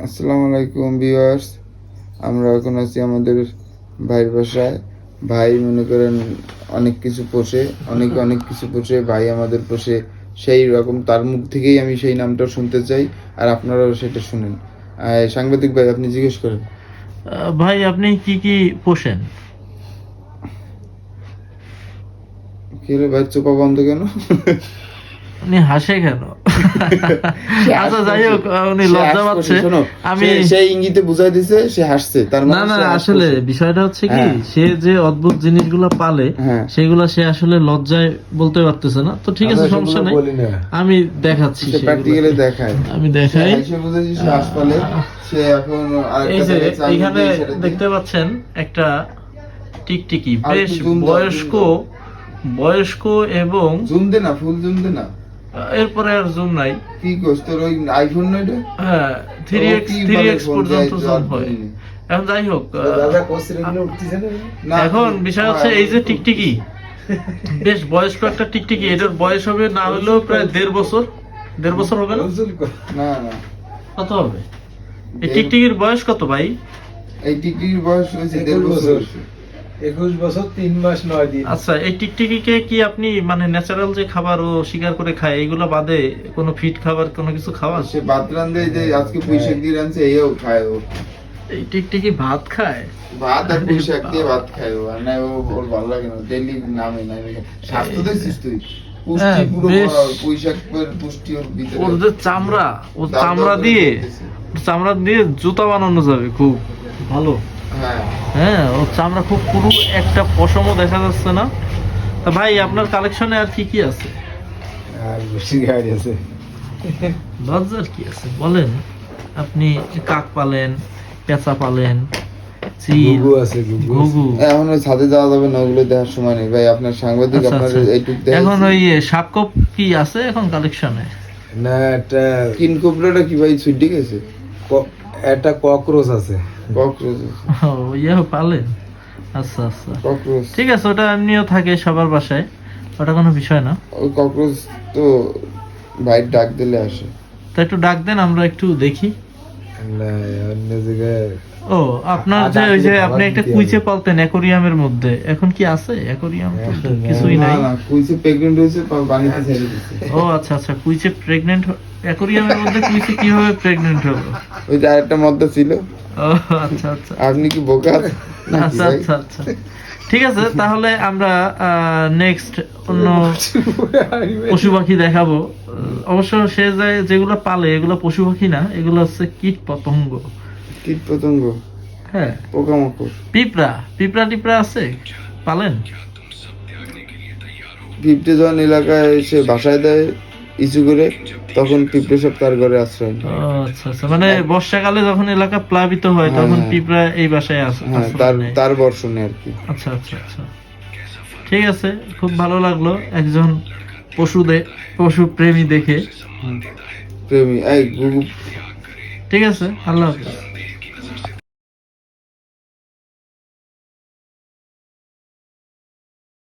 আসসালামু আলাইকুম ভিউয়ার্স। আমরা এখন আছি আমাদের ভাইয়ের বাসায়। ভাই মনে করেন অনেক কিছু পোষে, অনেক কিছু পোষে। ভাই আমাদের পোষে সেই রকম, তার মুখ থেকেই আমি সেই নামটা শুনতে চাই, আর আপনারাও সেটা শুনেন। সাংবাদিক ভাই, আপনি জিজ্ঞেস করেন। ভাই আপনি কি কি পোষেন? কি রে ভাই, চোপা বন্ধ কেন? উনি হাসে কেন? সে আচ্ছা হাসছে, যাই হোক, উনি সে লজ্জা হাসছে, পাচ্ছে। শোনো, আমি সেই ইঙ্গিতে বুঝাই দিছে সে হাসছে, তার না মানে না, সে আসলে হাসছে। বিষয়টা হচ্ছে কি, হ্যাঁ। সে যে অদ্ভুত জিনিসগুলো পালে হ্যাঁ। সেগুলা সে আসলে লজ্জায় বলতে পারতেছে না। তো ঠিক আছে, সমস্যা নেই, আমি দেখাচ্ছি। সে প্র্যাকটিক্যালি দেখায়। আমি দেখাই। সে বুঝেছি সে হাসপাতালে, সে এখন এই আরেকটা যে জায়গায় চাকরি এখানে দিয়ে ছেড়ে দিয়ে- দেখতে পাচ্ছেন একটা টিকটিকি, আর বেশ একটু জুম দাও, বয়স্ক এবং জুম দে না, ফুল জুম দে না। এরপরে আর জুম নাই। কি করছ তোর ওই আইফোন না এটা? হ্যাঁ, 3x পর্যন্ত জুম হয়। এখন যাই হোক, এখন বিষয় হচ্ছে এই যে টিকটিকি, বেশ বয়স্ক একটা টিকটিকি, এটার বয়স হবে না হলেও প্রায় 1.5 বছর হবে না? না না, কত হবে? এই টিকটিকির বয়স কত ভাই? এই টিকটিকির বয়স হয়েছে 1.5 বছর। 21 বছর 3 মাস 9 দিন। আচ্ছা, এই টিকটিকিকে কি আপনি মানে ন্যাচারাল যে খাবার ও শিকার করে খায় এগুলো বাদে কোনো ফিট খাবার কোনো কিছু খাওয়া? সে ভাত রান্ধে, যে আজকে পুঁইশাক দিয়ে রাঁধছে, এও খায় ও। এই টিকটিকি ভাত খায়? ভাত আর পুঁইশাক দিয়ে ভাত খায় ও, আর না ও, ওর ভালো লাগে না, ডেইলি নামে না। স্বাস্থ্য দেখছিস তুই, পুষ্টি পুরো পুঁইশাক পুষ্টি ওর ভিতরে। ওর যে চামড়া, ওর চামড়া দিয়ে জুতা বানানো যাবে, খুব ভালো। হ্যাঁ হ্যাঁ, ওর চামড়া খুব পুরু, একটা পশমও দেখা যাচ্ছে না। তা ভাই, আপনার কালেকশনে আর কি কি আছে? আর বেশি গাড়ি আছে। লজ্জার কি আছে বলেন? আপনি কাক পালেন, পেঁচা পালেন, চিল, গুগু আছে, ঘুঘু। এখন ওই ছাদে যাওয়া যাবে না, ওগুলো দেখার সময় নেই ভাই। আপনার সাংবাদিক, আচ্ছা, আপনার আচ্ছা। এইটুক এখন ওই সাপকপ কি আছে এখন কালেকশনে? না, এটা কিনকোবরাটা কি ভাই ছুটি গেছে? একটা ককরোচ আছে। ককরোচ ও, ইয়ে পালেন? আচ্ছা আচ্ছা, ককরোচ ঠিক আছে, ওটা এমনিও থাকে সবার বাসায়, ওটা কোনো বিষয় না। ওই ককরোচ তো ভাই ডাক দিলে আসে। তা একটু ডাক দেন, আমরা একটু দেখি। না, অন্য জায়গায় ও, আপনার যে ওই যে আপনি একটা কুইচে পালতেন অ্যাকোরিয়ামের মধ্যে, এখন কি আছে অ্যাকোরিয়াম? কিছুই না নাই। না, কুইছে প্রেগন্যান্ট হয়েছে, পানিতে ছেড়ে দিচ্ছে। ও আচ্ছা আচ্ছা, কুইচে প্রেগন্যান্ট? অ্যাকোরিয়ামের মধ্যে কুইচে কিভাবে প্রেগন্যান্ট হলো? ওই যে আরেকটা মদ্দা ছিল। ও আচ্ছা আচ্ছা আপনি কি বোকা নাকি আচ্ছা ভাই? আচ্ছা আচ্ছা, ঠিক আছে, তাহলে আমরা নেক্সট অন্য পশু পাখি দেখাবো। অবশ্য সে যায় যেগুলো পালে এগুলো পশু পাখি না, এগুলো হচ্ছে কীট পতঙ্গ। কীট পতঙ্গ? হ্যাঁ, পোকামাকড়। পিঁপড়া টিপড়া আছে, পালেন? পিঁপড়ে যখন এলাকায় এসে বাসায় দেয় ইস্যু করে, তখন পিঁপড়ে সব তার ঘরে আশ্রয় নেয়। ও আচ্ছা আচ্ছা, মানে বর্ষাকালে যখন এলাকা প্লাবিত হয় তখন হ্যাঁ। পিঁপড়া এই বাসায় আসে। হ্যাঁ, তার বর্ষণে আর কি। আচ্ছা আচ্ছা আচ্ছা, ঠিক আছে, খুব ভালো লাগলো একজন পশু প্রেমী দেখে। প্রেমী এই গুগু। ঠিক আছে, আল্লাহ হাফেজ।